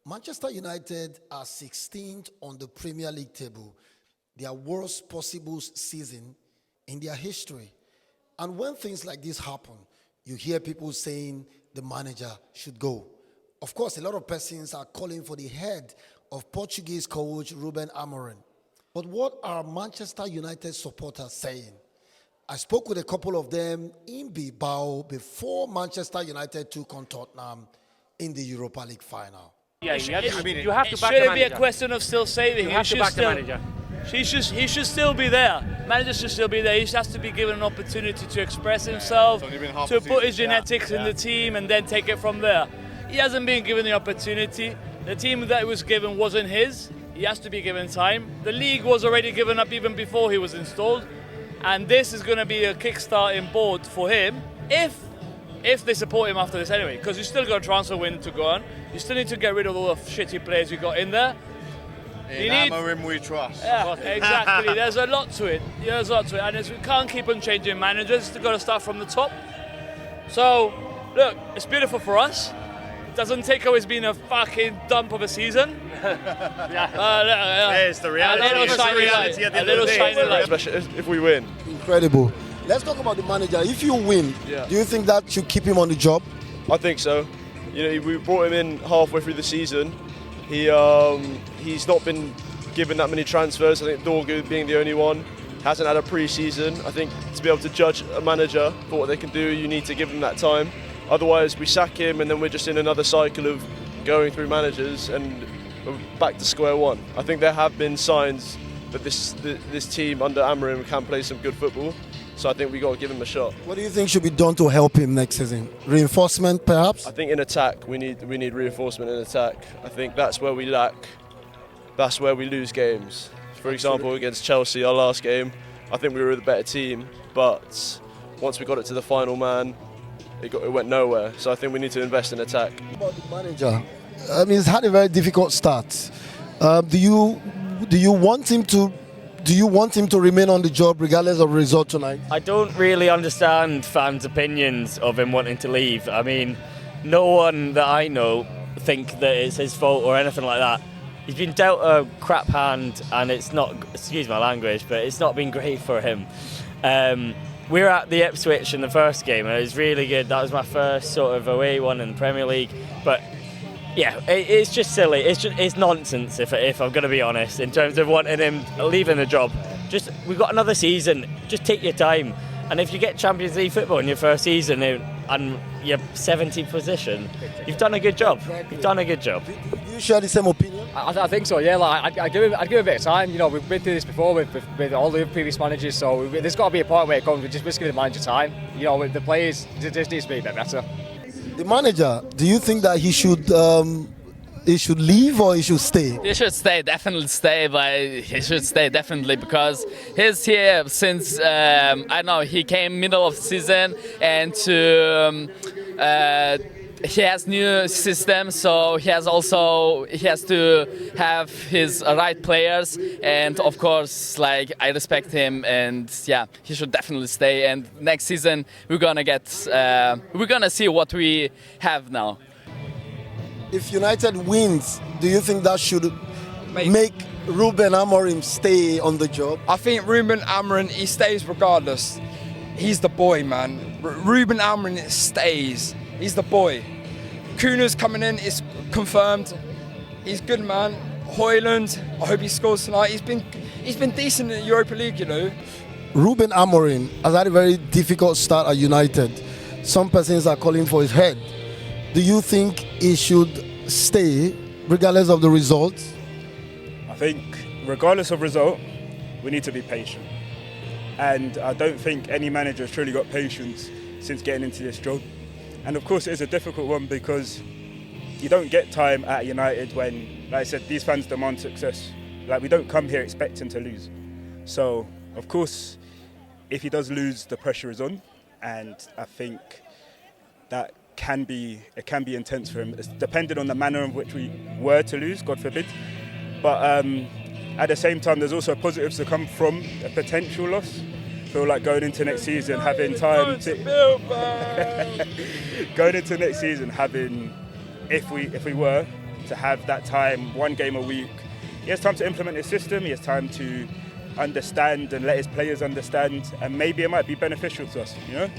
Manchester United are 16th on the Premier League table, their worst possible season in their history. And when things like this happen, you hear people saying the manager should go. Of course, a lot of persons are calling for the head of Portuguese coach Ruben Amorim. But what are Manchester United supporters saying? I spoke with a couple of them in Bilbao before Manchester United took on Tottenham in the Europa League final. Yeah, you have to It back the manager. shouldn't be a question of still saving. You have to back the manager. He should still be there. Manager should still be there. He just has to be given an opportunity to express himself, to put his genetics in the team, and then take it from there. He hasn't been given the opportunity. The team that he was given wasn't his. He has to be given time. The league was already given up even before he was installed, and this is going to be a kick-starting board for him if they support him after this anyway, because you still got a transfer window to go on. You still need to get rid of all the shitty players you got in there. In Amorim we trust. Yeah, exactly. There's a lot to it. And we can't keep on changing managers. We've got to start from the top. So, look, it's beautiful for us. It doesn't take always being a fucking dump of a season. It's the reality. A little shiny light. Especially if we win. Incredible. Let's talk about the manager. If you win, do you think that should keep him on the job? I think so. We brought him in halfway through the season. He's not been given that many transfers. I think Dorgu being the only one hasn't had a pre-season. I think to be able to judge a manager for what they can do, you need to give them that time. Otherwise, we sack him and then we're just in another cycle of going through managers and we're back to square one. I think there have been signs that this team under Amorim can play some good football. So I think we got to give him a shot. What do you think should be done to help him next season? Reinforcement, perhaps? I think in attack, we need reinforcement in attack. I think that's where we lack. That's where we lose games. For example, against Chelsea, our last game, I think we were the better team, but once we got it to the final man, it went nowhere. So I think we need to invest in attack. What about the manager? I mean, he's had a very difficult start. Do you want him to remain on the job regardless of the result tonight? I don't really understand fans' opinions of him wanting to leave. I mean, no one that I know think that it's his fault or anything like that. He's been dealt a crap hand, and it's not, excuse my language, but it's not been great for him. We were at the Ipswich in the first game, and it was really good. That was my first sort of away one in the Premier League. But yeah, it's just silly. It's nonsense, if I'm going to be honest, in terms of wanting him leaving the job. We've got another season. Just take your time. And if you get Champions League football in your first season and you're 70th position, you've done a good job. You've done a good job. Do you share the same opinion? I think so. Yeah, like I'd give him a bit of time. We've been through this before with all the previous managers, so there's got to be a point where it comes. We just give the manager time. With the players, it just needs to be a bit better. The manager, do you think that he should leave or he should stay? He should stay, definitely stay, but he should stay definitely because he's here since, I don't know, he came middle of the season and he has new system, so he has to have his right players, and of course, like, I respect him, and yeah, he should definitely stay. And next season we're gonna see what we have now. If United wins, do you think that should make Ruben Amorim stay on the job? I think Ruben Amorim, he stays regardless. He's the boy, man. Ruben Amorim stays. He's the boy. Kuna's coming in, it's confirmed. He's good, man. Højlund, I hope he scores tonight. He's been decent in the Europa League, Ruben Amorim has had a very difficult start at United. Some persons are calling for his head. Do you think he should stay regardless of the results? I think regardless of result, we need to be patient. And I don't think any manager has truly got patience since getting into this job. And of course it is a difficult one because you don't get time at United when, like I said, these fans demand success. Like, we don't come here expecting to lose. So of course, if he does lose, the pressure is on. And I think that it can be intense for him. It's depending on the manner in which we were to lose, God forbid. But at the same time, there's also positives to come from a potential loss. I feel like going into next season, having time to... going into next season, having, if we were, to have that time, one game a week. He has time to implement his system. He has time to understand and let his players understand, and maybe it might be beneficial to us, you know.